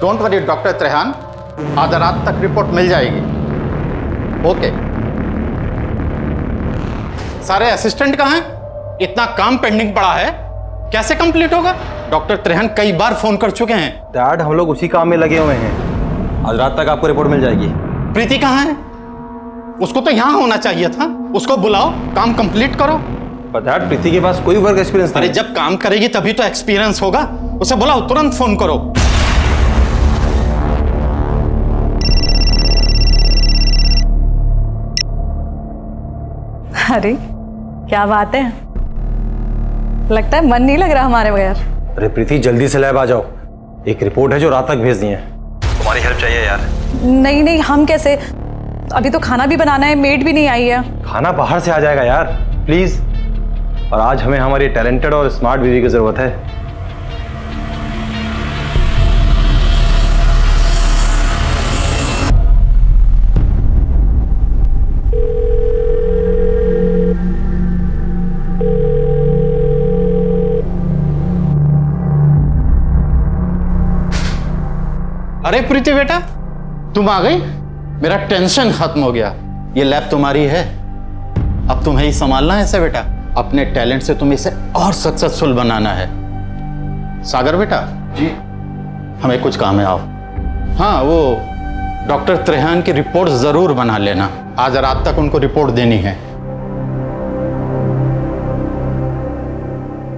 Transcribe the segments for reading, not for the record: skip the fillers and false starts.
Don't worry doctor Trehan, आधा रात तक रिपोर्ट मिल जाएगी। ओके। सारे असिस्टेंट कहाँ हैं? इतना काम पेंडिंग पड़ा है, कैसे कंप्लीट होगा? डॉक्टर त्रेहान कई बार फोन कर चुके हैं। डैड, हम लोग उसी काम में लगे हुए हैं। आज रात तक आपको रिपोर्ट मिल जाएगी। प्रीति कहाँ है? उसको तो यहाँ होना चाहिए था। उसको बुलाओ, काम कंप्लीट करो। पर डैड, प्रीति के पास कोई वर्क एक्सपीरियंस नहीं। अरे जब काम करेगी तभी तो एक्सपीरियंस होगा। उसे बुलाओ, तुरंत फोन करो। अरे क्या बात है, लगता है मन नहीं लग रहा हमारे बगैर। अरे प्रीति, जल्दी से लैब आ जाओ। एक रिपोर्ट है जो रात तक भेजनी है। तुम्हारी हेल्प चाहिए यार। नहीं नहीं, हम कैसे? अभी तो खाना भी बनाना है, मेड भी नहीं आई है। खाना बाहर से आ जाएगा यार, प्लीज। और आज हमें हमारी टैलेंटेड और स्मार्ट बीवी की जरूरत है। अरे प्रीति बेटा, तुम आ गई। मेरा टेंशन खत्म हो गया। ये लैब तुम्हारी है, अब तुम्हें ही संभालना है इसे बेटा। अपने टैलेंट से तुम्हें इसे और सक्सेसफुल बनाना है। सागर बेटा जी, हमें कुछ काम है, आओ। हाँ, वो डॉक्टर त्रेहान की रिपोर्ट जरूर बना लेना। आज रात तक उनको रिपोर्ट देनी है।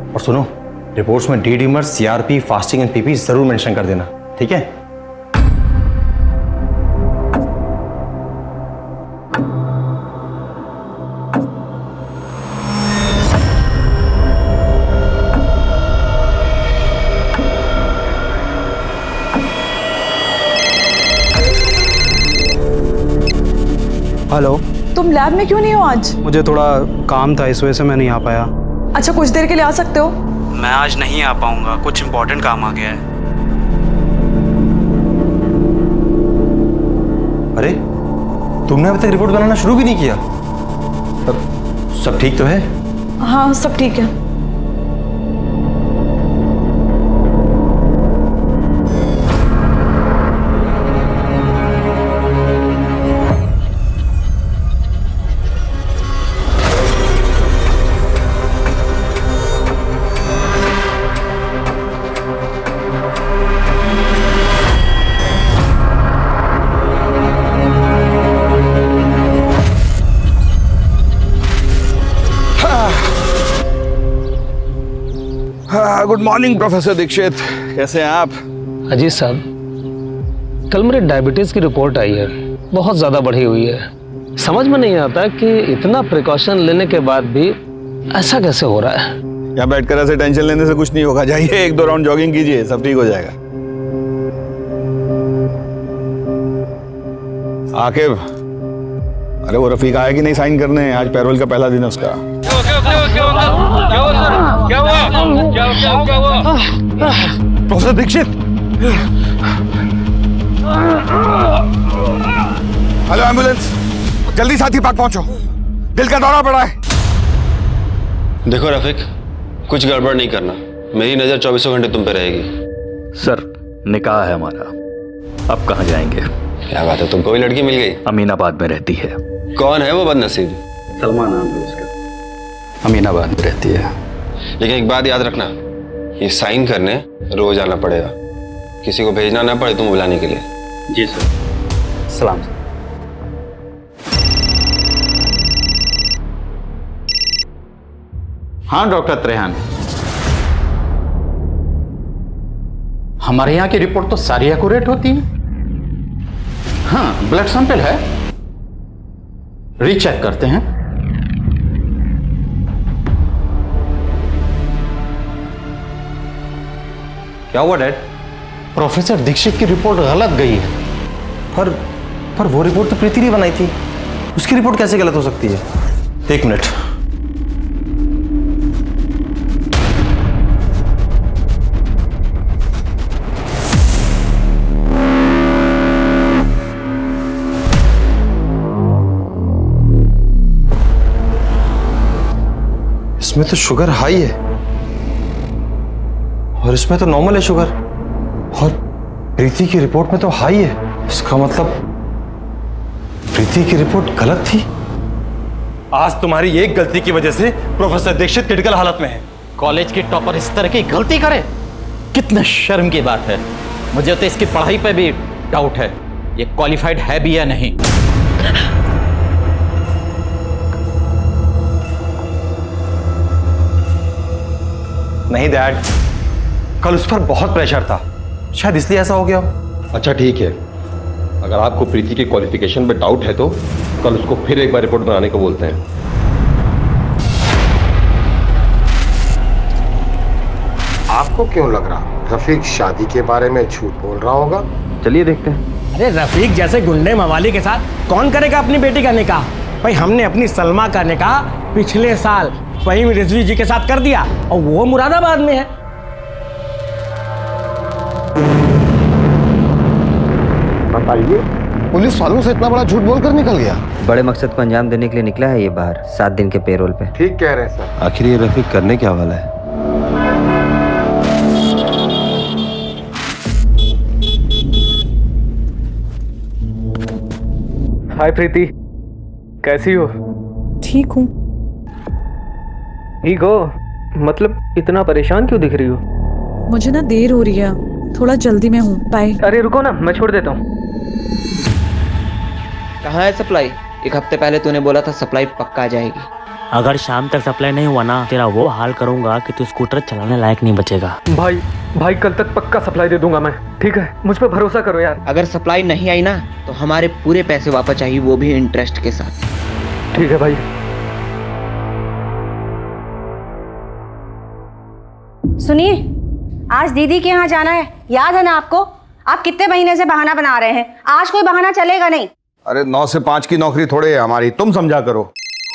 और सुनो, रिपोर्ट्स में D डीमर, CRP, fasting and PP जरूर मेंशन कर देना, ठीक है? हेलो। तुम लैब में क्यों नहीं हो आज? मुझे थोड़ा काम था, इस वजह से मैं नहीं आ पाया। अच्छा, कुछ देर के लिए आ सकते हो? मैं आज नहीं आ पाऊंगा, कुछ इम्पोर्टेंट काम आ गया है। अरे, तुमने अभी तक रिपोर्ट बनाना शुरू भी नहीं किया? सब ठीक तो है? हाँ, सब ठीक है। गुड मॉर्निंग प्रोफेसर दीक्षित, कैसे हैं आप? अजीत साहब, कल मेरे डायबिटीज की रिपोर्ट आई है, बहुत ज्यादा बढ़ी हुई है। समझ में नहीं आता कि इतना प्रिकॉशन लेने के बाद भी ऐसा कैसे हो रहा है। यहाँ बैठकर ऐसे टेंशन लेने से कुछ नहीं होगा। जाइए 1-2 राउंड जॉगिंग कीजिए, सब ठीक हो जाएगा। आकिब, अरे वो रफीक आया कि नहीं साइन करने? आज पैरोल का पहला दिन है उसका। प्रोफेसर दीक्षित, हेलो एम्बुलेंस, जल्दी साथी पार्क पहुंचो, दिल का दौरा पड़ा है। देखो रफीक, कुछ गड़बड़ नहीं करना, मेरी नजर 24 घंटे तुम पे रहेगी। सर, निकाह है हमारा, अब कहाँ जाएंगे? क्या बात है, तुमको भी लड़की मिल गई? अमीनाबाद में रहती है। कौन है वो बदनसीब? सलमान नाम है उसका, अमीनाबाद में रहती है। लेकिन एक बात याद रखना, ये साइन करने रोज आना पड़ेगा, किसी को भेजना ना पड़े तुम बुलाने के लिए। जी सर। सलाम सर। हाँ डॉक्टर त्रेहान, हमारे यहाँ की रिपोर्ट तो सारी एक्यूरेट होती है। हाँ, ब्लड सैंपल है, रीचेक करते हैं। क्या हुआ डैड? प्रोफेसर दीक्षित की रिपोर्ट गलत गई है। पर वो रिपोर्ट तो प्रीति ने बनाई थी, उसकी रिपोर्ट कैसे गलत हो सकती है? एक मिनट। इसमें तो शुगर हाई है और इसमें तो नॉर्मल है शुगर। प्रीति की रिपोर्ट में तो हाई है, इसका मतलब प्रीति की रिपोर्ट गलत थी। आज तुम्हारी एक गलती की वजह से प्रोफेसर दीक्षित क्रिटिकल हालत में है। कॉलेज की टॉपर इस तरह की गलती करे, कितना शर्म की बात है। मुझे तो इसकी पढ़ाई पे भी डाउट है, ये क्वालिफाइड है भी या नहीं। नहीं डैड, कल उस पर बहुत प्रेशर था, शायद इसलिए ऐसा हो गया हो। अच्छा ठीक है, अगर आपको प्रीति के क्वालिफिकेशन पे डाउट है तो कल उसको फिर एक बार रिपोर्ट बनाने को बोलते हैं। आपको क्यों लग रहा रफीक शादी के बारे में झूठ बोल रहा होगा? चलिए देखते हैं। अरे रफीक जैसे गुंडे मवाली के साथ कौन करेगा अपनी बेटी का निकाह? भाई हमने अपनी सलमा का निकाह पिछले साल फहीम रिजवी जी के साथ कर दिया और वो मुरादाबाद में है। बताइए, पुलिस वालों से इतना बड़ा झूठ बोलकर निकल गया? बड़े मकसद को अंजाम देने के लिए निकला है ये बाहर 7 दिन के पेरोल पे। ठीक कह रहे हैं सर। आखिर ये रफीक करने क्या वाला है? हाय प्रीति, कैसी हो? ठीक हूँ। ठीक हो? मतलब इतना परेशान क्यों दिख रही हो? मुझे ना देर हो रही है, थोड़ा जल्दी में हूँ। बाय। अरे रुको ना, मैं छोड़ देता हूँ। कहाँ है सप्लाई? एक हफ्ते पहले तूने बोला था सप्लाई पक्का आ जाएगी। अगर शाम तक सप्लाई नहीं हुआ ना, तेरा वो हाल करूंगा कि तू स्कूटर चलाने लायक नहीं बचेगा। भाई कल तक पक्का सप्लाई दे दूंगा मैं, ठीक है? मुझ पर भरोसा करो यार। अगर सप्लाई नहीं आई ना तो हमारे पूरे पैसे वापस चाहिए, वो भी इंटरेस्ट के साथ। ठीक है भाई। सुनिए, आज दीदी के यहाँ जाना है, याद है ना आपको? आप कितने महीने से बहाना बना रहे हैं, आज कोई बहाना चलेगा नहीं। अरे 9 से 5 की नौकरी थोड़े है हमारी, तुम समझा करो।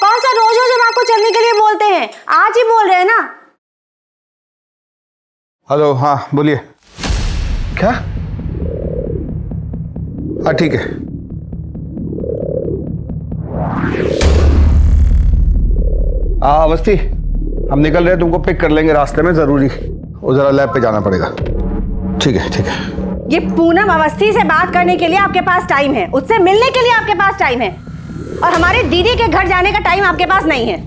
कौन सा रोज रोज हम आपको चलने के लिए बोलते हैं, आज ही बोल रहे हैं ना। हेलो, हाँ बोलिए। क्या? हाँ ठीक है। अवस्थी, हम निकल रहे हैं, तुमको पिक कर लेंगे रास्ते में, जरूरी वो जरा लैब पे जाना पड़ेगा। ठीक है ठीक है। ये पूनम अवस्थी से बात करने के लिए आपके पास टाइम है, उससे मिलने के लिए आपके पास टाइम है, और हमारे दीदी के घर जाने का टाइम आपके पास नहीं है।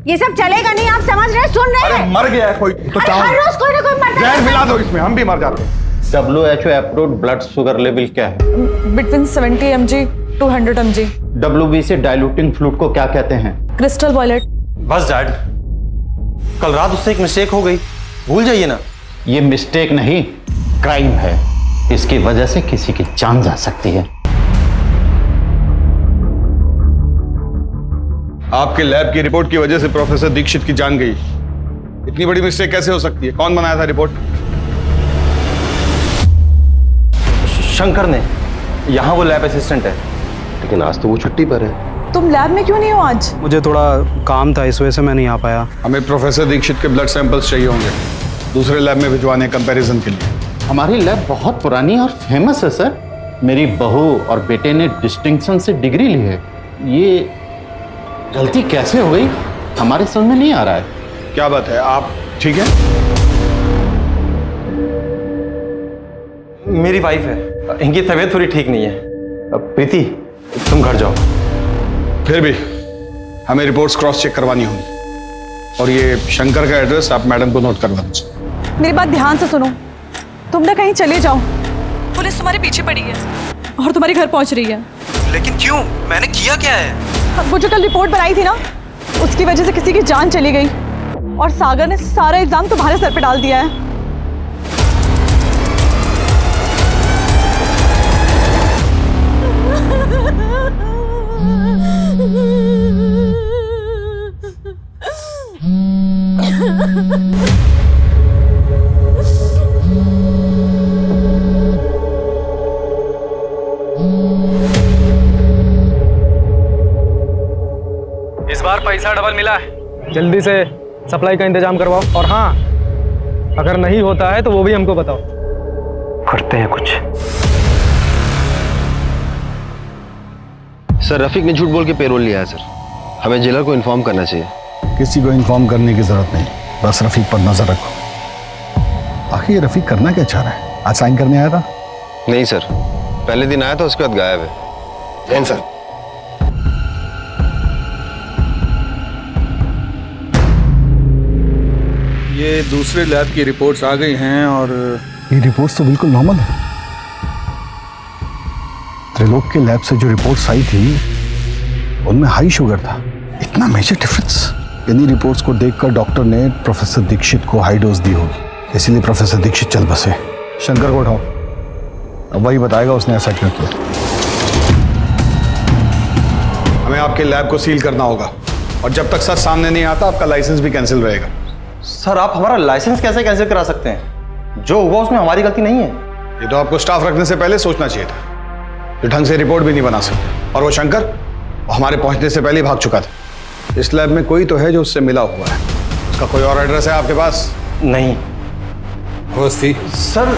ये सब चलेगा नहीं, आप समझ रहे, सुन रहे हैं? अरे मर गया है कोई तो हर रोज कोई ना कोई मरता है। जहर मिला दो इसमें, हम भी मर जाते हैं। WHO approved blood sugar level क्या है? Between 70 mg to 100 mg। WBC diluting fluid को क्या कहते हैं? Crystal violet. बस डैड, कल रात उससे एक मिस्टेक हो गई, भूल जाइए ना। ये मिस्टेक नहीं, क्राइम है। इसकी वजह से किसी की जान जा सकती है। आपके लैब की रिपोर्ट की वजह से प्रोफेसर दीक्षित की जान गई। इतनी बड़ी मिस्टेक कैसे हो सकती है? कौन बनाया था रिपोर्ट? शंकर ने, यहाँ वो लैब असिस्टेंट है। लेकिन आज तो वो छुट्टी पर है। तुम लैब में क्यों नहीं हो आज? मुझे थोड़ा काम था, इस वजह से मैं नहीं आ पाया। हमें प्रोफेसर दीक्षित के ब्लड सैंपल्स चाहिए होंगे दूसरे लैब में भिजवाने कंपैरिजन के लिए। हमारी लैब बहुत पुरानी और फेमस है सर। मेरी बहू और बेटे ने डिस्टिंक्शन से डिग्री ली है। ये गलती कैसे हो गई हमारे समझ में नहीं आ रहा है। क्या बात है, आप ठीक है? मेरी वाइफ है, इनकी तबीयत थोड़ी ठीक नहीं है। प्रीति, तुम घर जाओ। फिर भी हमें रिपोर्ट्स क्रॉस चेक करवानी होगी, और ये शंकर का एड्रेस आप मैडम को नोट करवा दीजिए। मेरी बात ध्यान से सुनो, तुम ना कहीं चले जाओ, पुलिस तुम्हारे पीछे पड़ी है और तुम्हारे घर पहुंच रही है। लेकिन क्यों? मैंने किया क्या है? वो जो कल रिपोर्ट बनाई थी ना, उसकी वजह से किसी की जान चली गई, और सागर ने सारा इल्जाम तुम्हारे सर पे डाल दिया है। इस बार पैसा डबल मिला है, जल्दी से सप्लाई का इंतजाम करवाओ। और हाँ, अगर नहीं होता है तो वो भी हमको बताओ, करते हैं कुछ। सर रफीक ने झूठ बोल के पेरोल लिया है सर, हमें जेलर को इन्फॉर्म करना चाहिए। किसी को इन्फॉर्म करने की जरूरत नहीं, बस रफीक पर नजर रखो। आखिर ये रफीक करना क्या चाह रहा है? आज साइन करने आया था, नहीं सर, पहले दिन आया था, उसके बाद गायब है। जैन सर, ये दूसरे लैब की रिपोर्ट्स आ गई हैं और ये रिपोर्ट्स तो बिल्कुल नॉर्मल है। त्रिलोक के लैब से जो रिपोर्ट्स आई थी उनमें हाई शुगर था। इतना मेजर डिफरेंस? इन्हीं रिपोर्ट्स को देखकर डॉक्टर ने प्रोफेसर दीक्षित को हाई डोज दी होगी, इसीलिए प्रोफेसर दीक्षित चल बसे। शंकर को उठाओ, अब वही बताएगा उसने ऐसा क्यों किया। हमें आपके लैब को सील करना होगा और जब तक सच सामने नहीं आता आपका लाइसेंस भी कैंसिल रहेगा। सर आप हमारा लाइसेंस कैसे कैंसिल करा सकते हैं? जो हुआ उसमें हमारी गलती नहीं है। ये तो आपको स्टाफ रखने से पहले सोचना चाहिए था। जो ढंग से रिपोर्ट भी नहीं बना सकते। और वो शंकर, वो हमारे पहुंचने से पहले ही भाग चुका था। इस लैब में कोई तो है जो उससे मिला हुआ है। उसका कोई और एड्रेस है आपके पास? नहीं। अवस्थी सर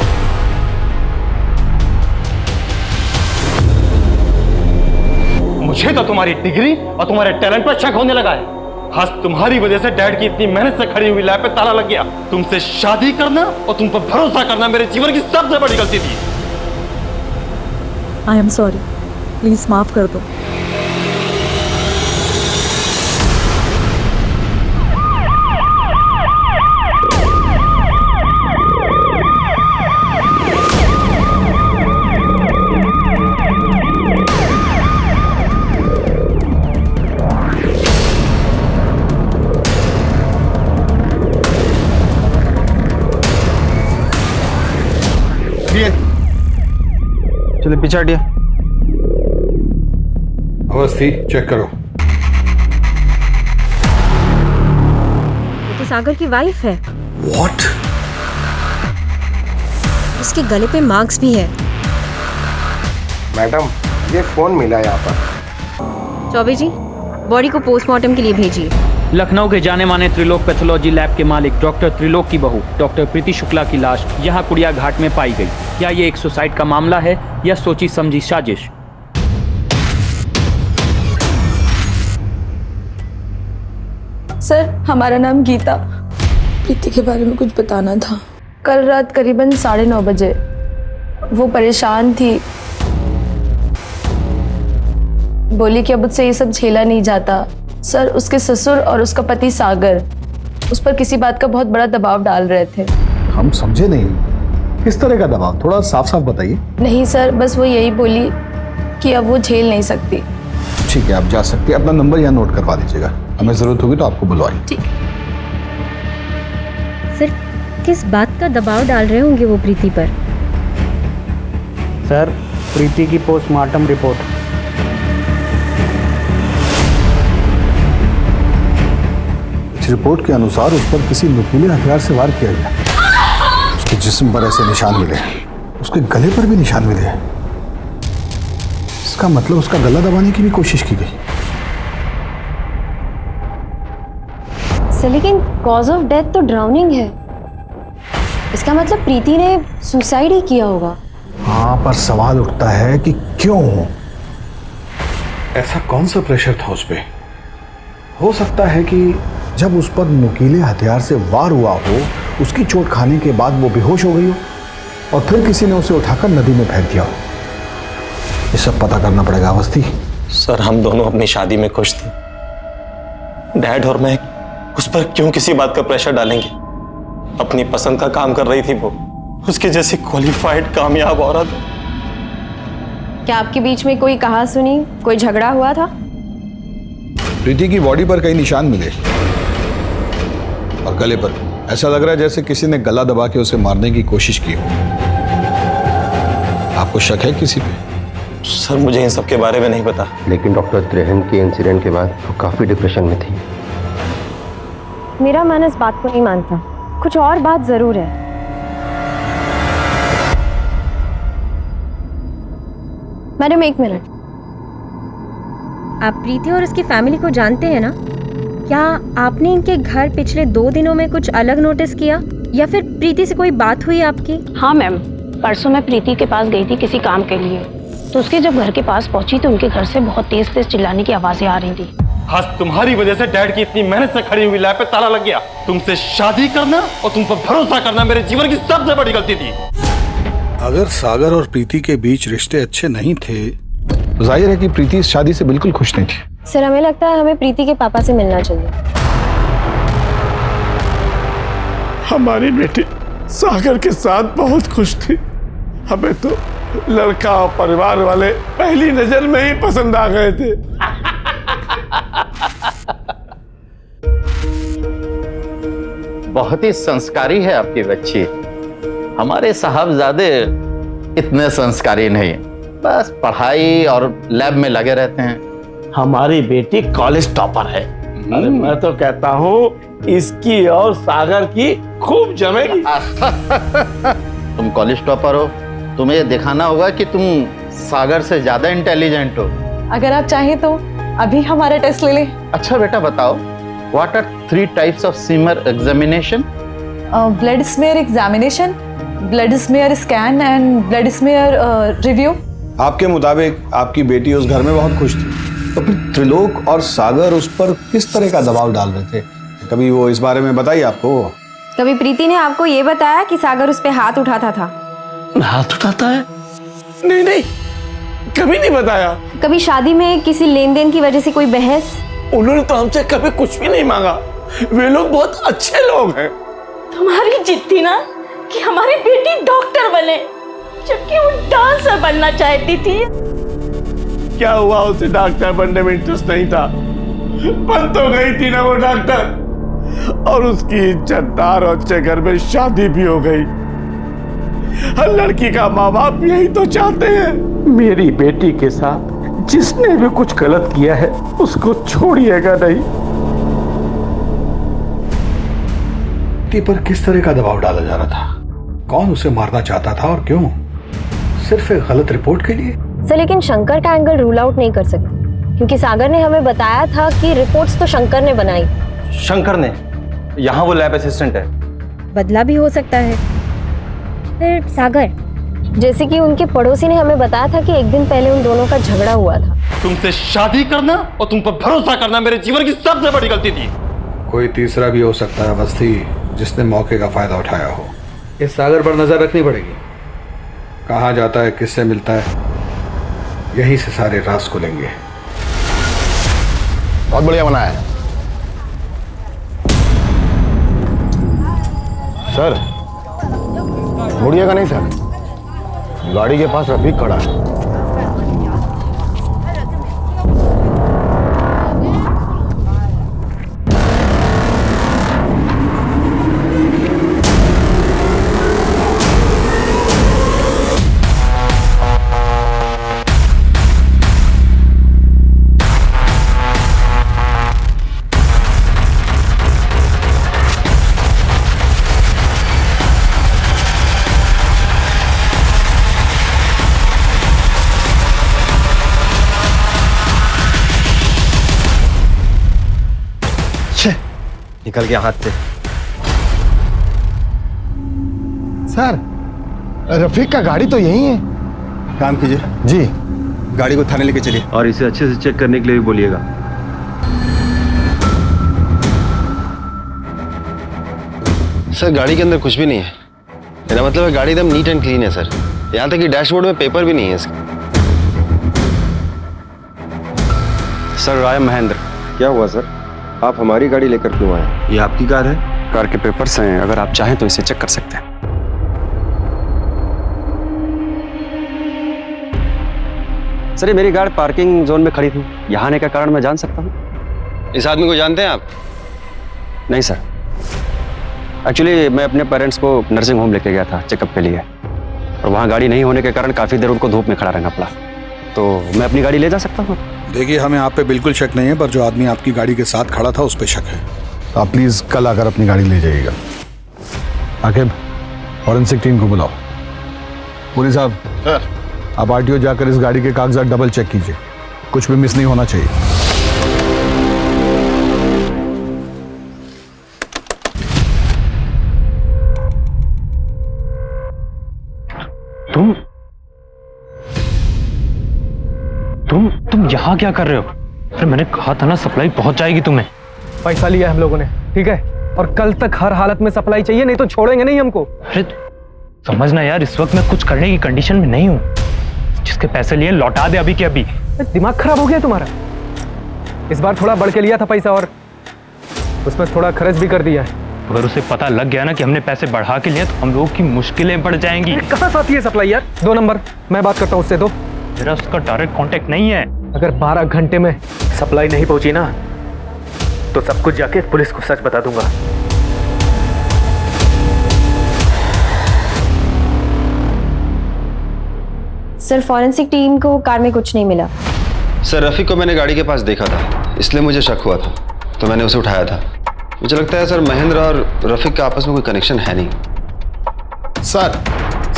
मुझे तो तुम्हारी डिग्री और तुम्हारे टैलेंट पर शक होने लगा है। आज तुम्हारी वजह से डैड की इतनी मेहनत से खड़ी हुई लैब पे ताला लग गया। तुमसे शादी करना और तुम पर भरोसा करना मेरे जीवन की सबसे बड़ी गलती थी। आई एम सॉरी, प्लीज माफ कर दो। चलो पीछे हटिए। अवस्थी चेक करो। ये तो सागर की वाइफ है। What? उसके गले पे मार्क्स भी है। मैडम ये फोन मिला यहाँ पर। चौबे जी, बॉडी को पोस्टमार्टम के लिए भेजिए। लखनऊ के जाने माने त्रिलोक पैथोलॉजी लैब के मालिक डॉक्टर त्रिलोक की बहू डॉक्टर प्रीति शुक्ला की लाश यहाँ कुड़िया घाट में पाई गई। क्या ये एक सुसाइड का मामला है या सोची समझी साजिश? सर, हमारा नाम गीता। प्रीति के बारे में कुछ बताना था। कल रात करीबन 9:30 बजे वो परेशान थी, बोली कि अब मुझसे ये सब झेला नहीं जाता। सर, उसके ससुर और उसका पति सागर उस पर किसी बात का बहुत बड़ा दबाव डाल रहे थे। हम समझे नहीं, किस तरह का दबाव? थोड़ा साफ साफ बताइए। नहीं सर, बस वो यही बोली कि अब वो झेल नहीं सकती। ठीक है, आप जा सकते हैं। अपना नंबर यहाँ नोट करवा दीजिएगा, हमें जरूरत होगी तो आपको बुलवाएं। ठीक। सर, किस बात का दबाव डाल रहे होंगे वो प्रीति पर? सर, प्रीति की पोस्टमार्टम रिपोर्ट। इस रिपोर्ट के अनुसार उस पर किसी नुकीले हथियार से वार किया गया। उसके जिस्म पर ऐसे निशान मिले, उसके गले पर भी निशान मिले। इसका मतलब उसका गला दबाने की भी कोशिश की गई। सर, लेकिन कॉज ऑफ डेथ तो ड्राउनिंग है। इसका मतलब प्रीति ने सुसाइड ही किया होगा। हाँ, पर सवाल उठता है कि क्यों? ऐसा कौन सा प्रेशर था उस पे? हो सकता है कि जब उस पर नुकीले हथियार से वार हुआ हो, उसकी चोट खाने के बाद वो बेहोश हो गई हो और फिर किसी ने उसे उठाकर नदी में फेंक दिया हो। ये सब पता करना पड़ेगा अवस्थी। सर, हम दोनों अपनी शादी में खुश थे। डैड और मैं उस पर क्यों किसी बात का प्रेशर डालेंगे? अपनी पसंद का काम कर रही थी वो, उसके जैसी क्वालिफाइड कामयाब औरत। क्या आपके बीच में कोई कहा सुनी, कोई झगड़ा हुआ था? प्रीति की बॉडी पर कई निशान मिले और गले पर। ऐसा लग रहा है जैसे किसी ने गला दबा के उसे मारने की कोशिश की हो। आपको शक है किसी पे? सर, मुझे इन सब के बारे में नहीं पता। लेकिन डॉक्टर त्रिहन के इंसिडेंट के बाद वो काफी डिप्रेशन में थी। मेरा मन इस बात को नहीं मानता। कुछ और बात जरूर है। Madam, 1 minute. आप प्रीति और उसकी फैमिली को जानते हैं ना? क्या आपने इनके घर पिछले 2 दिनों में कुछ अलग नोटिस किया या फिर प्रीति से कोई बात हुई आपकी? हाँ मैम, परसों मैं प्रीति के पास गई थी किसी काम के लिए, तो उसके जब घर के पास पहुंची तो उनके घर से बहुत तेज तेज चिल्लाने की आवाजें आ रही थी। आज तुम्हारी वजह से डैड की इतनी मेहनत से खड़ी हुई लैब पे ताला लग गया। तुमसे शादी करना और तुम पर भरोसा करना मेरे जीवन की सबसे बड़ी गलती थी। अगर सागर और प्रीति के बीच रिश्ते अच्छे नहीं थे तो जाहिर है कि प्रीति इस शादी से बिल्कुल खुश नहीं थी। सर हमें लगता है हमें प्रीति के पापा से मिलना चाहिए। हमारी बेटी सागर के साथ बहुत खुश थी। हमें तो लड़का और परिवार वाले पहली नजर में ही पसंद आ गए थे। बहुत ही संस्कारी है आपकी बच्ची। हमारे साहबजादे इतने संस्कारी नहीं, बस पढ़ाई और लैब में लगे रहते हैं। हमारी बेटी कॉलेज टॉपर है। अरे मैं तो कहता हूँ इसकी और सागर की खूब जमेगी। तुम कॉलेज टॉपर हो, तुम्हें ये दिखाना होगा कि तुम सागर से ज्यादा इंटेलिजेंट हो। अगर आप चाहें तो अभी हमारा टेस्ट ले लें। अच्छा बेटा बताओ, what are 3 types of smear examination? Blood smear examination, blood smear scan and blood smear review. आपके मुताबिक आपकी बेटी उस घर में बहुत खुश थी, तो फिर त्रिलोक और सागर उस पर किस तरह का दबाव डाल रहे थे? कभी वो इस बारे में बताइए आपको? कभी प्रीति ने आपको ये बताया कि सागर उस पे हाथ उठाता था? हाथ उठाता है? नहीं नहीं, कभी नहीं बताया। कभी शादी में किसी लेन देन की वजह से कोई बहस? उन्होंने तो हमसे कभी कुछ भी नहीं मांगा। वे लोग बहुत अच्छे लोग हैं। तुम्हारी जिद थी ना कि हमारी बेटी डॉक्टर बने, जबकि वो डांसर बनना चाहती थी। क्या हुआ, उसे डॉक्टर बनने में इंटरेस्ट नहीं था? बन तो गई थी ना वो डॉक्टर, और उसकी इज्जतदार और अच्छे घर में शादी भी हो गई। हर लड़की का माँ बाप यही तो चाहते हैं। मेरी बेटी के साथ जिसने भी कुछ गलत किया है उसको छोड़िएगा नहीं। पर किस तरह का दबाव डाला जा रहा था? कौन उसे मारना चाहता था और क्यों? सिर्फ एक गलत रिपोर्ट के लिए? सर लेकिन शंकर का एंगल रूल आउट नहीं कर सकते, क्योंकि सागर ने हमें बताया था कि रिपोर्ट्स तो शंकर ने बनाई। शंकर ने? यहाँ वो लैब असिस्टेंट है। बदला भी हो सकता है। फिर सागर, जैसे कि उनके पड़ोसी ने हमें बताया था कि एक दिन पहले उन दोनों का झगड़ा हुआ था। तुमसे शादी करना और तुम पर भरोसा करना मेरे जीवन की सबसे बड़ी गलती थी। कोई तीसरा भी हो सकता है अवस्थी, जिसने मौके का फायदा उठाया हो। इस सागर पर नजर रखनी पड़ेगी। कहाँ जाता है, किससे मिलता है, यहीं से सारे राज खुलेंगे। बहुत बढ़िया बनाया है सर। मुड़िएगा नहीं सर, गाड़ी के पास रफीक खड़ा है। निकल गया हाथ से। सर, रफीक का गाड़ी तो यही है। काम कीजिए जी, गाड़ी को थाने लेके चलिए और इसे अच्छे से चेक करने के लिए भी बोलिएगा। सर गाड़ी के अंदर कुछ भी नहीं है। मेरा मतलब है गाड़ी एकदम नीट एंड क्लीन है सर। यहाँ तक कि डैशबोर्ड में पेपर भी नहीं है इसका। Sir I am Mahendra. क्या हुआ सर, आप हमारी गाड़ी लेकर क्यों आए? ये आपकी कार है? कार के पेपर्स हैं, अगर आप चाहें तो इसे चेक कर सकते हैं। सर ये मेरी गाड़ी पार्किंग जोन में खड़ी थी, यहाँ आने का कारण मैं जान सकता हूँ? इस आदमी को जानते हैं आप? नहीं सर, एक्चुअली मैं अपने पेरेंट्स को नर्सिंग होम लेके गया था चेकअप के लिए, और वहाँ गाड़ी नहीं होने के कारण काफ़ी देर उनको धूप में खड़ा रहना पड़ा। तो मैं अपनी गाड़ी ले जा सकता हूँ? देखिए, हमें आप पे बिल्कुल शक नहीं है, पर जो आदमी आपकी गाड़ी के साथ खड़ा था उस पे शक है। तो आप प्लीज कल आकर अपनी गाड़ी ले जाइएगा। आकिब, फॉरेंसिक टीम को बुलाओ। पुलिस साहब, सर आप आरटीओ जाकर इस गाड़ी के कागजात डबल चेक कीजिए, कुछ भी मिस नहीं होना चाहिए। तुम यहाँ क्या कर रहे हो? अरे मैंने कहा था ना सप्लाई पहुंच जाएगी तुम्हें। पैसा लिया हम लोगों ने, ठीक है, और कल तक हर हालत में सप्लाई चाहिए, नहीं तो छोड़ेंगे नहीं हमको। अरे समझना यार, इस वक्त मैं कुछ करने की कंडीशन में नहीं हूँ। जिसके पैसे लिए लौटा दे अभी के अभी। दिमाग खराब हो गया तुम्हारा? इस बार थोड़ा बढ़ के लिया था पैसा और उसमें थोड़ा खर्च भी कर दिया है। अगर उसे पता लग गया ना कि हमने पैसे बढ़ा के लिए तो हम लोगों की मुश्किलें बढ़ जाएंगी। कहाँ से आती है सप्लाई यार? 2 नंबर, मैं बात करता हूँ उससे। दो। मेरा उसका डायरेक्ट कांटेक्ट नहीं है। अगर 12 घंटे में सप्लाई नहीं पहुंची ना तो सब कुछ जाके पुलिस को सच बता दूंगा। सर फॉरेंसिक टीम को कार में कुछ नहीं मिला। सर रफीक को मैंने गाड़ी के पास देखा था, इसलिए मुझे शक हुआ था, तो मैंने उसे उठाया था। मुझे लगता है सर महेंद्र और रफीक का आपस में कोई कनेक्शन है नहीं। सर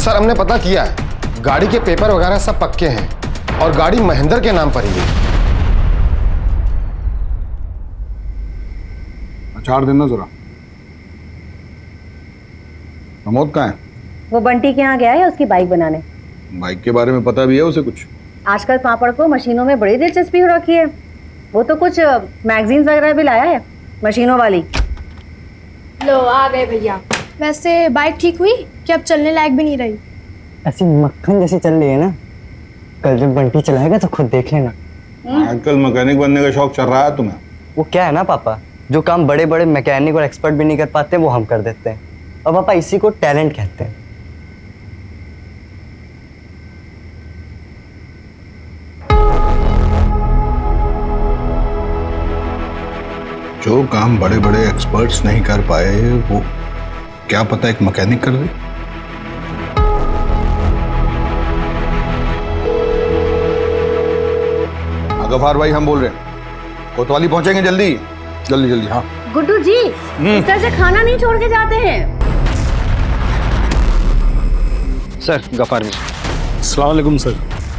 हमने पता किया है, गाड़ी के पेपर वगैरह सब पक्के हैं और गाड़ी महेंद्र के नाम पर ही है। अचार देना जरा। प्रमोद कहाँ है? वो बंटी के यहाँ गया है उसकी बाइक बनाने। बाइक के बारे में पता भी है उसे कुछ? आजकल पापड़ को मशीनों में बड़ी दिलचस्पी हो रखी है। वो तो कुछ मैगजीन्स वगैरह भी लाया है मशीनों वाली। लो आ गए भैया। वैसे बाइक ठीक हुई कि अब चलने लायक भी नहीं रही? ऐसी मक्खन जैसी चल रही है ना, कल जब बंटी चलाएगा तो खुद देख लेना। आजकल मैकेनिक बनने का शौक चल रहा है तुम्हें? वो क्या है ना पापा, जो काम बड़े बड़े मैकेनिक और एक्सपर्ट भी नहीं कर पाते वो हम कर देते हैं। और पापा इसी को टैलेंट कहते हैं। जो काम बड़े बड़े एक्सपर्ट्स नहीं कर पाए वो क्या पता एक मैकेनिक कर दे। गफार भाई हम बोल रहे हैं, कोतवाली पहुंचेंगे जल्दी जल्दी जल्दी। हाँ गुड्डू जी, इस तरह से खाना नहीं छोड़ के जाते हैं। सर गफार जी। अस्सलाम वालेकुम सर,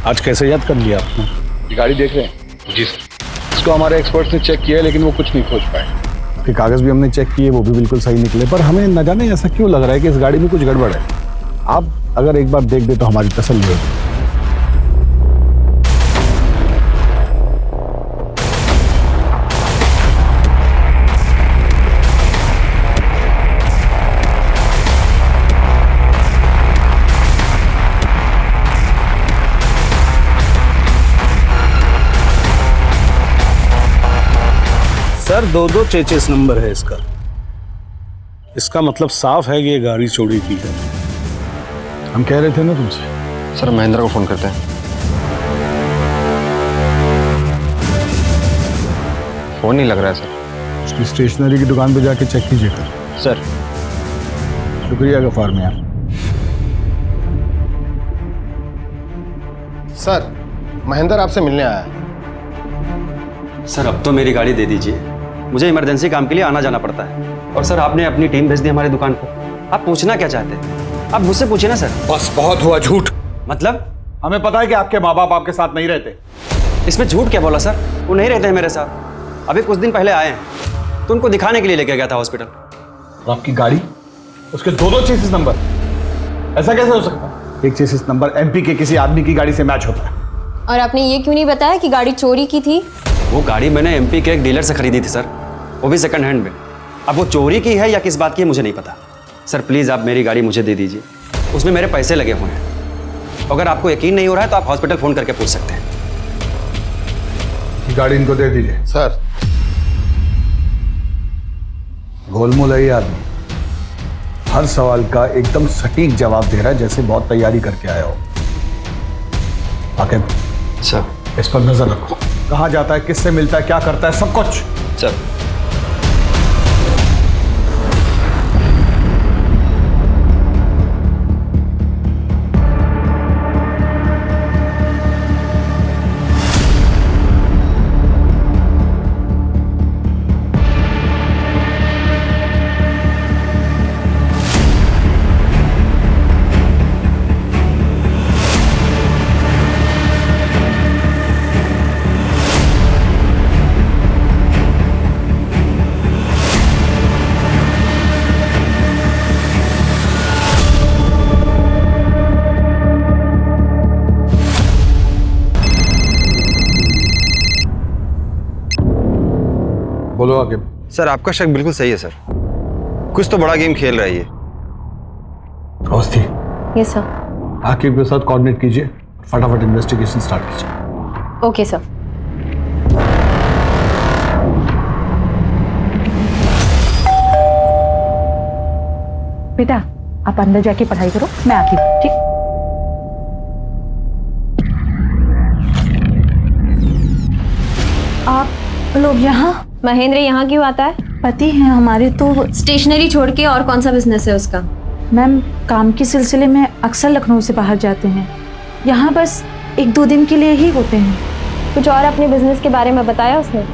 आज कैसे याद कर लिया आपने? ये गाड़ी देख रहे हैं? जी सर। इसको हमारे एक्सपर्ट्स ने चेक किया लेकिन वो कुछ नहीं खोज पाए। कि कागज भी हमने चेक किए, वो भी बिल्कुल सही निकले, पर हमें न जाने ऐसा क्यों लग रहा है कि इस गाड़ी में कुछ गड़बड़ है। आप अगर एक बार देख दे तो हमारी तसल्ली होगी। सर 2-2 चेचिस नंबर है इसका। इसका मतलब साफ है कि ये गाड़ी चोरी की है। हम कह रहे थे ना तुमसे। सर महेंद्र को फोन करते हैं। फोन नहीं लग रहा है सर। उसकी स्टेशनरी की दुकान पे जाके चेक कीजिए सर। शुक्रिया गफार मियां। सर महेंद्र आपसे मिलने आया है। सर अब तो मेरी गाड़ी दे दीजिए, मुझे इमरजेंसी काम के लिए आना जाना पड़ता है। और सर आपने अपनी टीम भेज दी हमारी दुकान पर। आप पूछना क्या चाहते हैं? आप मुझसे पूछिए ना सर। बस बहुत हुआ झूठ। मतलब? हमें पता है कि आपके माँ बाप आपके साथ नहीं रहते। इसमें झूठ क्या बोला सर? वो नहीं रहते हैं मेरे साथ। अभी कुछ दिन पहले आए हैं तो उनको दिखाने के लिए लेके गया था हॉस्पिटल। और आपकी गाड़ी, उसके 2-2 चेसिस नंबर, ऐसा कैसे हो सकता है? एक चेसिस नंबर एमपी के किसी आदमी की गाड़ी से मैच होता है। और आपने ये क्यों नहीं बताया कि गाड़ी चोरी की थी? वो गाड़ी मैंने एमपी के एक डीलर से खरीदी थी सर, वो भी सेकंड हैंड में। अब वो चोरी की है या किस बात की है मुझे नहीं पता। सर प्लीज़ आप मेरी गाड़ी मुझे दे दीजिए, उसमें मेरे पैसे लगे हुए हैं। अगर आपको यकीन नहीं हो रहा है तो आप हॉस्पिटल फ़ोन करके पूछ सकते हैं। गाड़ी इनको दे दीजिए। सर गोलमोल है ये आदमी, हर सवाल का एकदम सटीक जवाब दे रहा है, जैसे बहुत तैयारी करके आया हो। आकिब सर इस पर नजर रखो, कहाँ जाता है, किससे मिलता है, क्या करता है, सब कुछ। सर बोलो आकिब। सर आपका शक बिल्कुल सही है सर, कुछ तो बड़ा गेम खेल रहा है ये। औस्ती यस सर। आकिब के साथ कोऑर्डिनेट कीजिए, फटाफट इन्वेस्टिगेशन स्टार्ट कीजिए। Okay sir. बेटा आप अंदर जाके पढ़ाई करो, मैं आती हूँ। ठीक। आप लोग यहाँ? महेंद्र यहाँ क्यों आता है? पति हैं हमारे, तो स्टेशनरी छोड़ के और कौन सा बिजनेस है उसका? मैम काम के सिलसिले में अक्सर लखनऊ से बाहर जाते हैं, यहाँ बस 1-2 दिन के लिए ही होते हैं। कुछ और अपने बिजनेस के बारे में बताया उसने?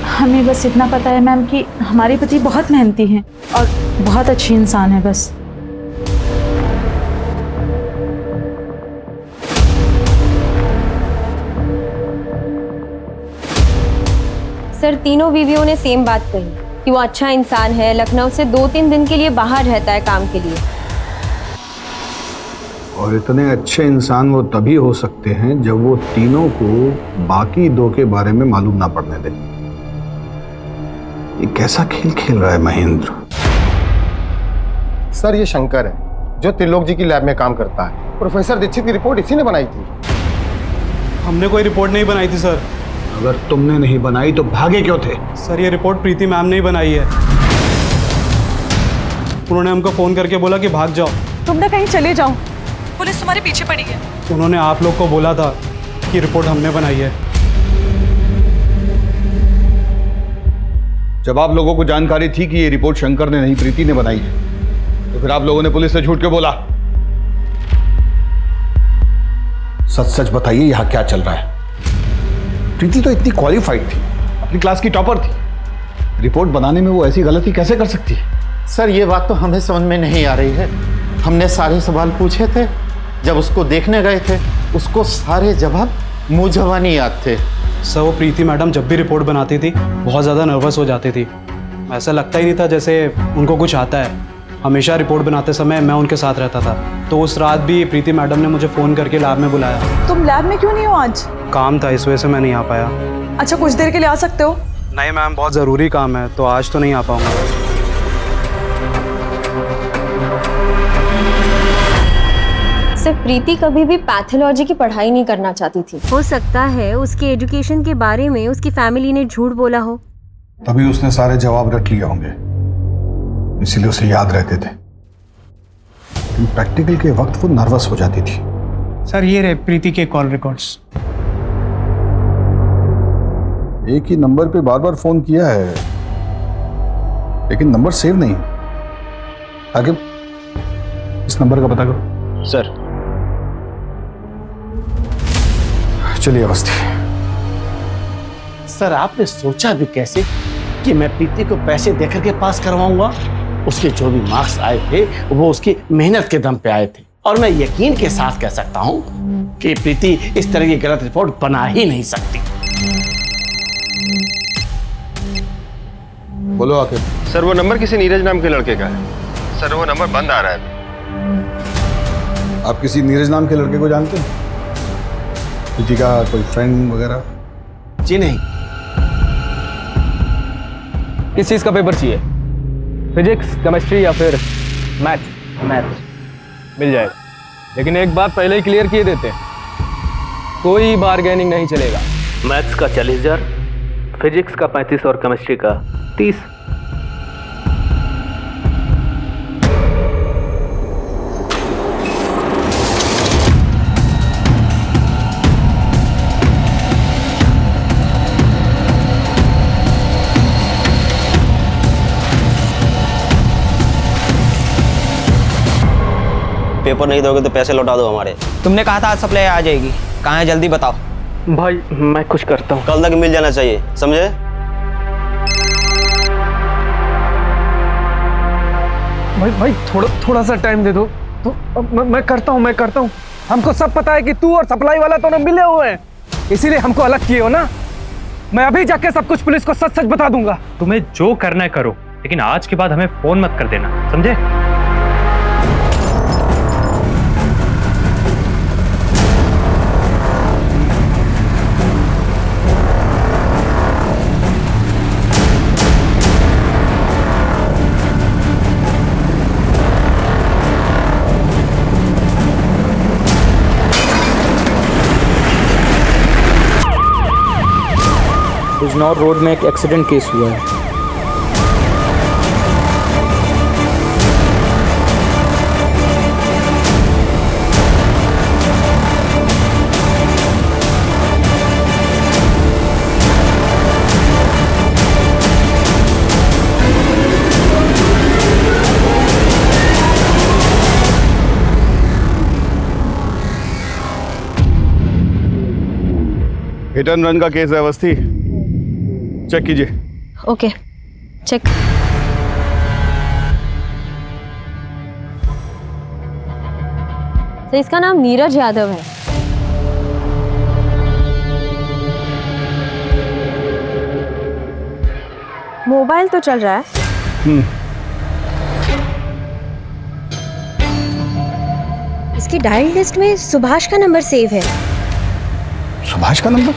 हमें बस इतना पता है मैम कि हमारे पति बहुत मेहनती हैं और बहुत अच्छे इंसान है बस। सर तीनों बीवियों ने सेम बात कही कि वो अच्छा इंसान है, लखनऊ से 2-3 दिन के लिए बाहर रहता है काम के लिए। और इतने अच्छे इंसान वो तभी हो सकते हैं जब वो तीनों को बाकी 2 के बारे में मालूम ना पड़ने दें। ये कैसा खेल खेल रहा है महेंद्र? सर ये शंकर है जो त्रिलोक जी की लैब में काम करता है। प्रोफेसर दीक्षित की रिपोर्ट इसी ने बनाई थी। हमने कोई रिपोर्ट नहीं बनाई थी सर। अगर तुमने नहीं बनाई तो भागे क्यों थे? सर ये रिपोर्ट प्रीति मैम ने ही बनाई है। उन्होंने हमको फोन करके बोला कि भाग जाओ, तुम ना कहीं चले जाओ, पुलिस तुम्हारे पीछे पड़ी है। उन्होंने आप लोग को बोला था कि रिपोर्ट हमने बनाई है। जब आप लोगों को जानकारी थी कि ये रिपोर्ट शंकर ने नहीं प्रीति ने बनाई है, तो फिर आप लोगों ने पुलिस से झूठ क्यों बोला? सच सच बताइए यहां क्या चल रहा है? प्रीति तो इतनी क्वालिफाइड थी, अपनी क्लास की टॉपर थी, रिपोर्ट बनाने में वो ऐसी गलती कैसे कर सकती है? सर ये बात तो हमें समझ में नहीं आ रही है। हमने सारे सवाल पूछे थे, जब उसको देखने गए थे उसको सारे जवाब मुंह जवानी याद थे। सर वो प्रीति मैडम जब भी रिपोर्ट बनाती थी बहुत ज़्यादा नर्वस हो जाती थी। ऐसा लगता ही नहीं था जैसे उनको कुछ आता है। हमेशा रिपोर्ट बनाते समय मैं उनके साथ रहता था। तो उस रात भी प्रीति मैडम ने मुझे फ़ोन करके लैब में बुलाया। तुम लैब में क्यों नहीं हो आज? काम था, इस वजह से मैं नहीं आ पाया। अच्छा कुछ देर के लिए आ सकते हो? नहीं मैम, बहुत ज़रूरी काम है, तो आज तो नहीं आ पाऊंगा। सर प्रीति कभी भी पैथोलॉजी की पढ़ाई नहीं करना चाहती थी। हो सकता है उसके एजुकेशन के बारे में उसकी फैमिली ने झूठ बोला हो, तभी उसने सारे जवाब रख लिए होंगे, इसीलिए उसे याद रहते थे। प्रैक्टिकल के वक्त वो नर्वस हो जाती थी। सर ये रहे प्रीति के कॉल रिकॉर्ड्स। एक ही नंबर पे बार बार फोन किया है, लेकिन नंबर सेव नहीं। आगे इस नंबर का पता करो। सर चलिए अवस्थी। सर आपने सोचा भी कैसे कि मैं प्रीति को पैसे देकर के पास करवाऊंगा? उसके जो भी मार्क्स आए थे वो उसकी मेहनत के दम पे आए थे, और मैं यकीन के साथ कह सकता हूं कि प्रीति इस तरह की गलत रिपोर्ट बना ही नहीं सकती। बोलो आखिर। सर वो नंबर किसी नीरज नाम के लड़के का है। सर वो नंबर बंद आ रहा है। आप किसी नीरज नाम के लड़के को जानते हैं? प्रीति का कोई फ्रेंड वगैरह? जी नहीं। किस चीज़ का पेपर चाहिए? फिजिक्स, केमिस्ट्री या फिर मैथ्स? मिल जाएगा, लेकिन एक बात पहले ही क्लियर किए देते हैं, कोई बार्गेनिंग नहीं चलेगा। मैथ्स का 40,000, फिजिक्स का 35 और केमिस्ट्री का 30। पेपर नहीं दोगे तो पैसे लौटा दो हमारे। तुमने कहा था आज सप्लाई आ जाएगी, कहाँ है जल्दी बताओ। भाई मैं कुछ करता हूँ। कल तक मिल जाना चाहिए, समझे? भाई थोड़ा सा टाइम दे दो तो मैं करता हूँ। हमको सब पता है कि तू और सप्लाई वाला दोनों मिले हुए हैं, इसीलिए हमको अलग किए हो ना। मैं अभी जाके सब कुछ पुलिस को सच बता दूंगा। तुम्हें जो करना है करो, लेकिन आज के बाद हमें फोन मत कर देना, समझे? बिजनौर रोड में एक एक्सीडेंट केस हुआ है। हिट एंड रन का केस है अवस्थी, चेक कीजिए। Okay, check. तो इसका नाम नीरज यादव है। मोबाइल तो चल रहा है। इसकी डायल लिस्ट में सुभाष का नंबर सेव है। सुभाष का नंबर?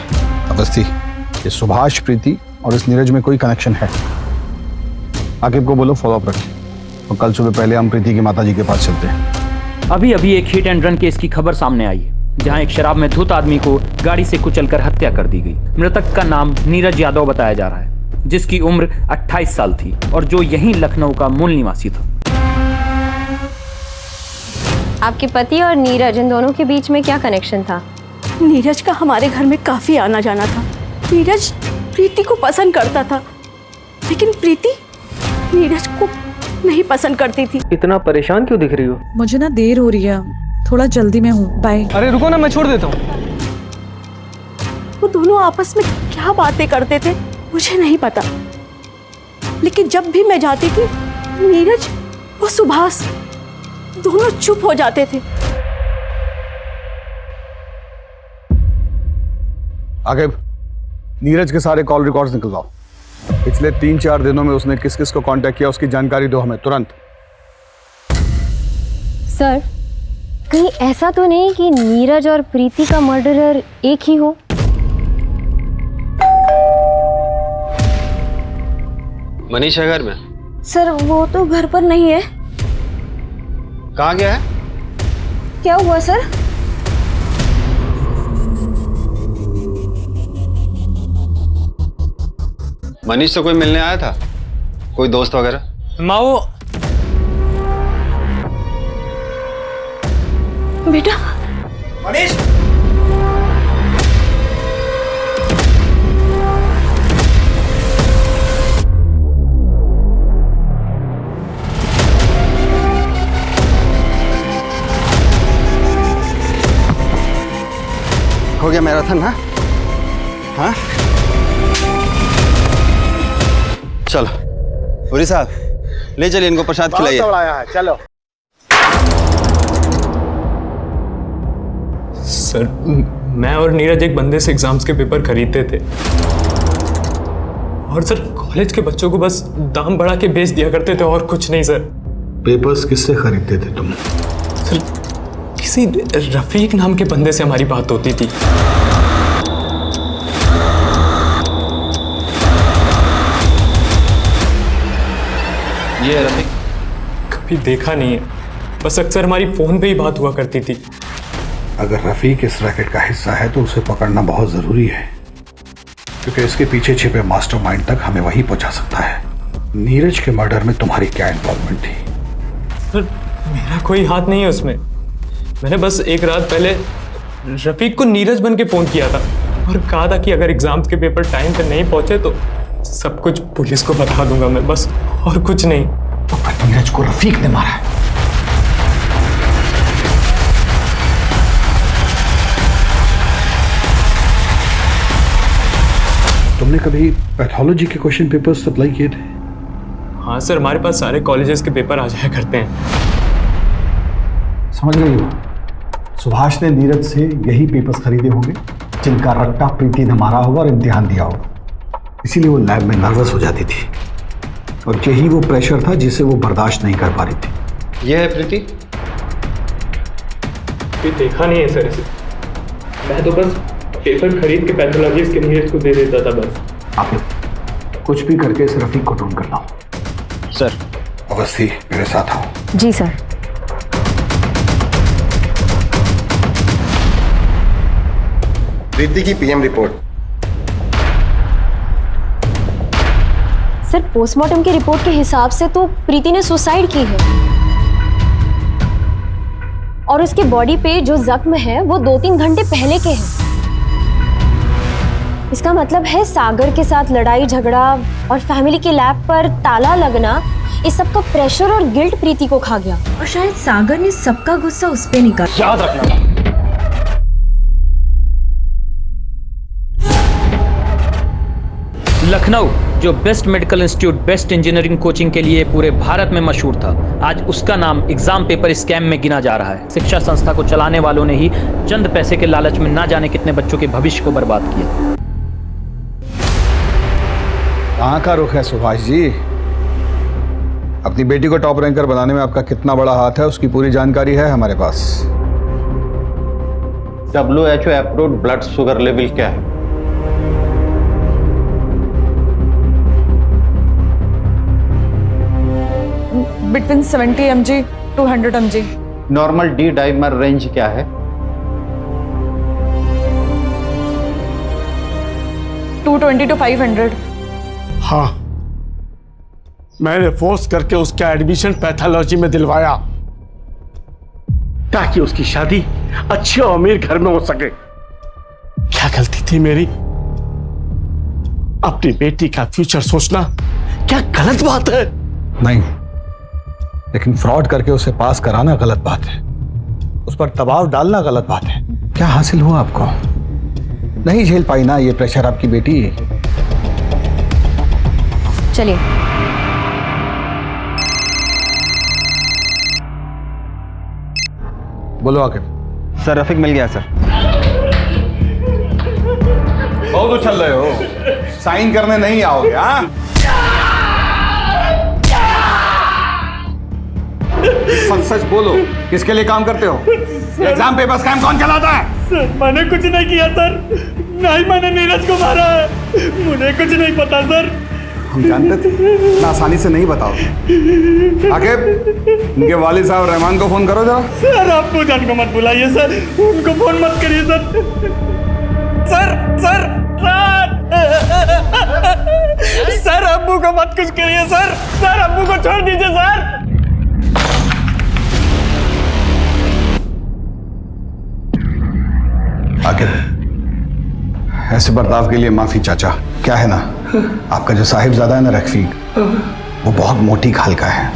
अवस्थी, ये सुभाष, प्रीति और इस नीरज में कोई कनेक्शन है? आकिब को बोलो फॉलो अप रखें और कल सुबह पहले हम प्रीति की माताजी के पास चलते हैं। अभी अभी एक हिट एंड रन केस की खबर सामने आई है, जहां एक शराब में धुत आदमी को गाड़ी से कुचलकर हत्या कर दी गई। मृतक का नाम नीरज यादव बताया जा रहा है, जिसकी उम्र 28 साल थी और जो यहीं लखनऊ का मूल निवासी था। आपके पति और नीरज, इन दोनों के बीच में क्या कनेक्शन था? नीरज का हमारे घर में काफी आना जाना था। नीरज प्रीति को पसंद करता था, लेकिन प्रीति नीरज को नहीं पसंद करती थी। इतना परेशान क्यों दिख रही हो? मुझे ना देर हो रही है, थोड़ा जल्दी में हूँ, बाय। अरे रुको ना, मैं छोड़ देता हूँ। वो दोनों आपस में क्या बातें करते थे मुझे नहीं पता, लेकिन जब भी मैं जाती थी नीरज वो सुभाष दोनों चुप हो जाते थे। आकिब, नीरज के सारे कॉल रिकॉर्ड्स निकलवाओ। पिछले 3-4 दिनों में उसने किस किस को कांटेक्ट किया, उसकी जानकारी दो हमें तुरंत। सर, कहीं ऐसा तो नहीं कि नीरज और प्रीति का मर्डरर एक ही हो? मनीष है घर में? सर वो तो घर पर नहीं है। कहाँ गया है? क्या हुआ सर? मनीष से कोई मिलने आया था? कोई दोस्त वगैरह? माओ, बेटा। मनीष, हो गया मैराथन? हाँ हाँ, चलो पुरी साहब, ले चलिए इनको प्रसाद खिलाइए। चलो। सर, मैं और नीरज एक बंदे से एग्जाम्स के पेपर खरीदते थे, और सर कॉलेज के बच्चों को बस दाम बढ़ा के बेच दिया करते थे और कुछ नहीं सर। पेपर्स किससे खरीदते थे तुम? सर किसी रफीक नाम के बंदे से हमारी बात होती थी। ये है रफीक? कभी देखा नहीं है, बस अक्सर हमारी फोन पे ही बात हुआ करती थी। अगर रफीक इस रैकेट का हिस्सा है तो उसे पकड़ना बहुत जरूरी है, क्योंकि इसके पीछे छिपे मास्टरमाइंड तक हमें वही पहुंचा सकता है। नीरज के मर्डर में तुम्हारी क्या इन्वॉल्वमेंट थी? सर मेरा कोई हाथ नहीं है उसमें। मैंने बस एक रात पहले रफीक को नीरज बन के फोन किया था और कहा था कि अगर एग्जाम्स के पेपर टाइम पे नहीं पहुंचे तो सब कुछ पुलिस को बता दूंगा मैं, बस, और कुछ नहीं। तो नीरज को रफीक ने मारा है? तुमने कभी पैथोलॉजी के क्वेश्चन पेपर सप्लाई किए थे? हाँ सर, हमारे पास सारे कॉलेजेस के पेपर आ जाया करते हैं। समझ गई हो? सुभाष ने नीरज से यही पेपर्स खरीदे होंगे जिनका रट्टा प्रीति ने मारा होगा और इम्तिहान दिया होगा, इसीलिए वो लैब में नर्वस हो जाती थी, और यही वो प्रेशर था जिसे वो बर्दाश्त नहीं कर पा रही थी। ये है प्रीति? कोई देखा नहीं है सर इसे। मैं तो बस पेपर खरीद के पैथोलॉजिस्ट के नीरज को दे देता था बस। आप लोग कुछ भी करके इस रफीक को ढूंढ कर लाओ। सर। अवस्थी, मेरे साथ आओ। जी सर। प्रीति की पीएम रिपोर्ट। सर पोस्टमार्टम की रिपोर्ट के हिसाब से तो प्रीति ने सुसाइड की है और उसके बॉडी पे जो जख्म है वो 2-3 घंटे पहले के हैं। इसका मतलब है सागर के साथ लड़ाई झगड़ा और फैमिली के लैब पर ताला लगना, इस सब का प्रेशर और गिल्ट प्रीति को खा गया और शायद सागर ने सबका गुस्सा उस पे निकाला। याद रखना लखनऊ जो best medical institute, best engineering coaching के लिए पूरे भारत में मशहूर था, आज उसका नाम एग्जाम पेपर स्कैम में गिना जा रहा है। शिक्षा संस्था को चलाने वालों ने ही चंद पैसे के लालच में ना जाने कितने बच्चों के भविष्य को बर्बाद किया। कहाँ का रुख है सुभाष जी? अपनी बेटी को टॉप रैंकर बनाने में आपका कितना बड़ा हाथ है उसकी पूरी जानकारी है हमारे पास। WHO approved blood sugar level क्या है? Between 70 mg to 100 mg। Normal D dimer range क्या है? 220 to 500। हाँ, मैंने फोर्स करके उसका एडमिशन पैथोलॉजी में दिलवाया ताकि उसकी शादी अच्छे और अमीर घर में हो सके। क्या गलती थी मेरी? अपनी बेटी का फ्यूचर सोचना क्या गलत बात है? नहीं, लेकिन फ्रॉड करके उसे पास कराना गलत बात है, उस पर दबाव डालना गलत बात है। क्या हासिल हुआ आपको? नहीं झेल पाई ना ये प्रेशर आपकी बेटी? चलिए बोलो आखिर। सर रफीक मिल गया सर। बहुत उछल रहे हो, साइन करने नहीं आओगे? हाँ, सच सच बोलो, किसके लिए काम करते हो? एग्जाम पेपर स्कैम कौन चलाता है? सर मैंने कुछ नहीं किया सर, नहीं मैंने नीरज को मारा है, मुझे कुछ नहीं पता सर। हम जानते थे, इतना आसानी से नहीं बताओ। आकिब, इनके वालिद साहब रहमान को फोन करो जरा। सर अब्बू जान को मत बुलाइए सर, उनको फोन मत करिए sir. Sir sir sir sir अब्बू को मत कुछ करिए सर, सर अब्बू को छोड़ दीजिए सर। आकिब, ऐसे बर्ताव के लिए माफी चाचा। क्या है ना, आपका जो साहिबजादा है ना रफीक, वो बहुत मोटी खाल का है,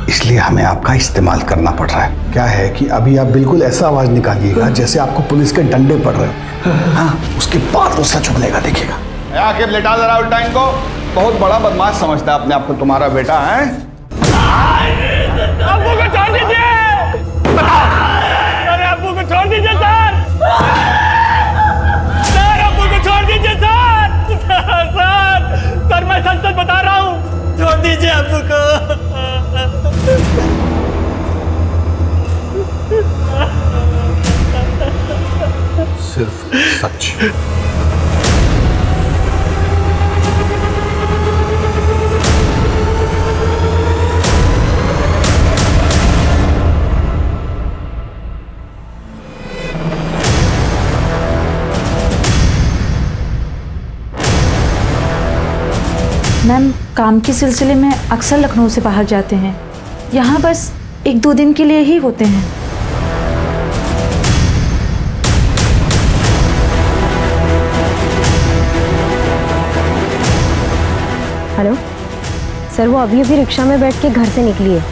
इसलिए हमें आपका इस्तेमाल करना पड़ रहा है। क्या है कि अभी आप बिल्कुल ऐसा आवाज निकालिएगा जैसे आपको पुलिस के डंडे पड़ रहे हो। हाँ, उसके बाद वो सच बोलेगा, देखिएगा। आकिब लेटा जरा उल्टा इनको, बहुत बड़ा बदमाश समझता है अपने आप को तुम्हारा बेटा है। अब्बू को छोड़ दीजिए, अरे अब्बू को छोड़ दीजिए सर, सर अब्बू को छोड़ दीजिए सर, सर मैं सच सच बता रहा हूँ, छोड़ दीजिए अब्बू को। सिर्फ सच। मैम काम के सिलसिले में अक्सर लखनऊ से बाहर जाते हैं, यहाँ बस 1-2 दिन के लिए ही होते हैं। हेलो सर, वो अभी अभी रिक्शा में बैठ के घर से निकली है।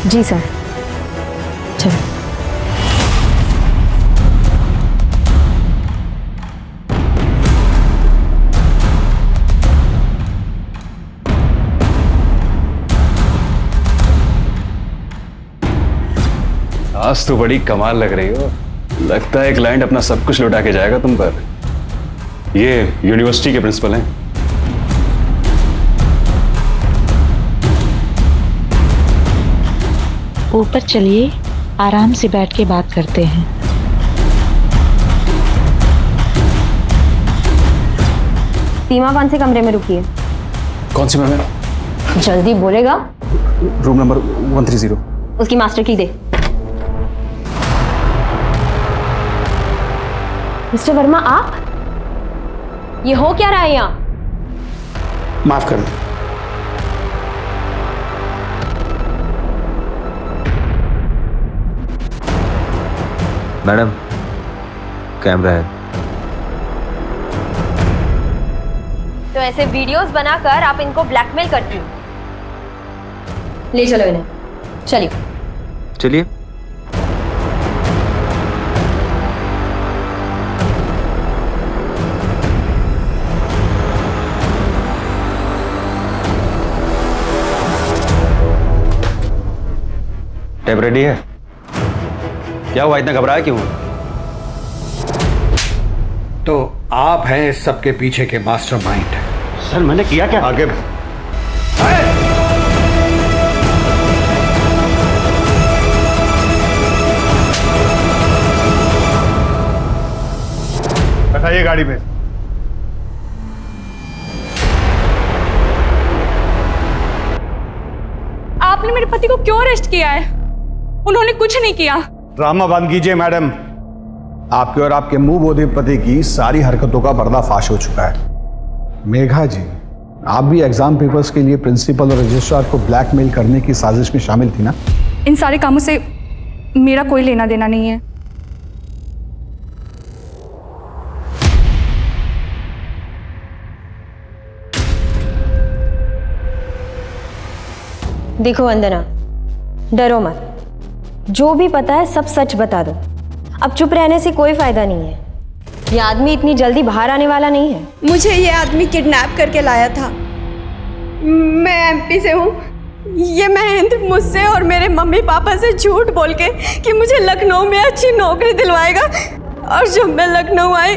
जी सर, चलो। आज तो बड़ी कमाल लग रही हो, लगता है क्लाइंट अपना सब कुछ लौटा के जाएगा तुम पर। ये यूनिवर्सिटी के प्रिंसिपल हैं। ऊपर चलिए, आराम से बैठ के बात करते हैं। सीमा कौन से कमरे में रुकी है? कौन सी मैम? जल्दी बोलेगा। Room number 130। उसकी मास्टर की दे। मिस्टर वर्मा, आप ये हो क्या रहा है यहाँ? माफ कर दो। मैडम, कैमरा है। तो ऐसे वीडियोस बनाकर आप इनको ब्लैकमेल करती हो। ले चलो इन्हें, चलिए। चलिए। टेप रेडी है? क्या हुआ, इतना घबराया क्यों? तो आप हैं इस सबके पीछे के मास्टरमाइंड। सर मैंने किया क्या? आगे बैठाइए गाड़ी में। आपने मेरे पति को क्यों अरेस्ट किया है? उन्होंने कुछ नहीं किया। ड्रामा बंद कीजिए मैडम। आपके और आपके मुंह बोधे पति की सारी हरकतों का पर्दाफाश हो चुका है। मेघा जी, आप भी एग्जाम पेपर्स के लिए प्रिंसिपल और रजिस्ट्रार को ब्लैकमेल करने की साजिश में शामिल थी ना? इन सारे कामों से मेरा कोई लेना देना नहीं है। देखो वंदना, डरो मत। जो भी पता है सब सच बता दो। अब चुप रहने से कोई फायदा नहीं है। ये आदमी इतनी जल्दी बाहर आने वाला नहीं है। मुझे ये आदमी किडनैप करके लाया था। मैं एमपी से हूँ। ये महेंद्र मुझसे और मेरे मम्मी पापा से झूठ बोल के कि मुझे लखनऊ में अच्छी नौकरी दिलवाएगा, और जब मैं लखनऊ आई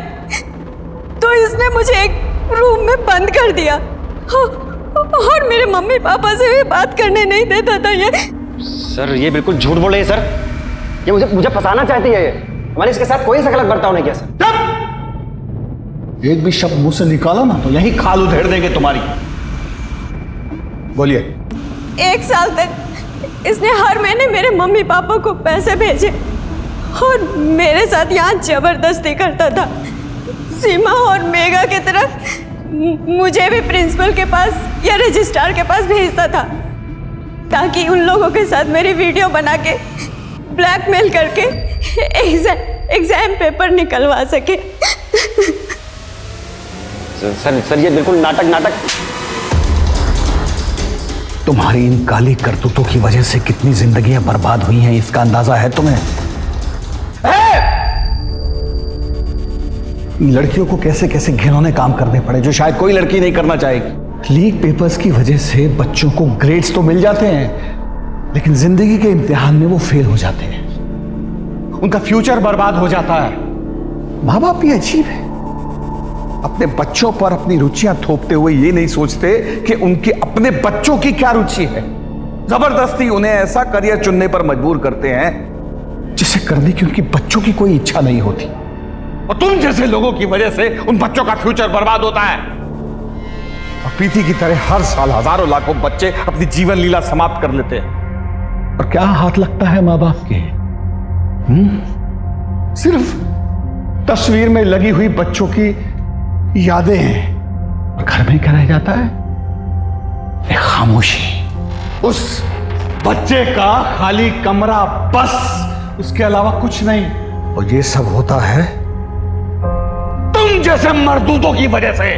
तो इसने मुझे एक रूम में बंद कर दिया और मेरे मम्मी पापा से भी बात करने नहीं देता था। ये सर, ये बिल्कुल झूठ बोल रही है सर। ये मुझे फंसाना चाहती है। हमारे इसके साथ कोई गलत बर्ताव नहीं किया सर। एक भी शब्द मुंह से निकाला ना तो यही खाल उधेड़ देंगे तुम्हारी। बोलिए। 1 साल तक इसने हर महीने मेरे मम्मी पापा को पैसे भेजे और मेरे साथ यहाँ जबरदस्ती करता था। सीमा और मेघा की तरह मुझे भी प्रिंसिपल के पास या रजिस्ट्रार के पास भेजता था, ताकि उन लोगों के साथ मेरी वीडियो बना के ब्लैकमेल करके एग्जाम पेपर निकलवा सके। सर ये बिल्कुल नाटक। तुम्हारी इन काली करतूतों की वजह से कितनी जिंदगियां बर्बाद हुई हैं, इसका अंदाजा है तुम्हें? लड़कियों को कैसे कैसे घिनौने काम करने पड़े जो शायद कोई लड़की नहीं करना चाहेगी। लीक पेपर्स की वजह से बच्चों को ग्रेड्स तो मिल जाते हैं, लेकिन जिंदगी के इम्तिहान में वो फेल हो जाते हैं, उनका फ्यूचर बर्बाद हो जाता है। माँ बाप भी अजीब है, अपने बच्चों पर अपनी रुचियां थोपते हुए ये नहीं सोचते कि उनके अपने बच्चों की क्या रुचि है। जबरदस्ती उन्हें ऐसा करियर चुनने पर मजबूर करते हैं जिसे करने की उनकी बच्चों की कोई इच्छा नहीं होती, और तुम जैसे लोगों की वजह से उन बच्चों का फ्यूचर बर्बाद होता है। और प्रीति की तरह हर साल हजारों लाखों बच्चे अपनी जीवन लीला समाप्त कर लेते हैं। और क्या हाथ लगता है माँ बाप के? सिर्फ तस्वीर में लगी हुई बच्चों की यादें हैं, और घर में क्या रह जाता है? एक खामोशी। उस बच्चे का खाली कमरा, बस, उसके अलावा कुछ नहीं। और ये सब होता है तुम जैसे मर्दूदों की वजह से।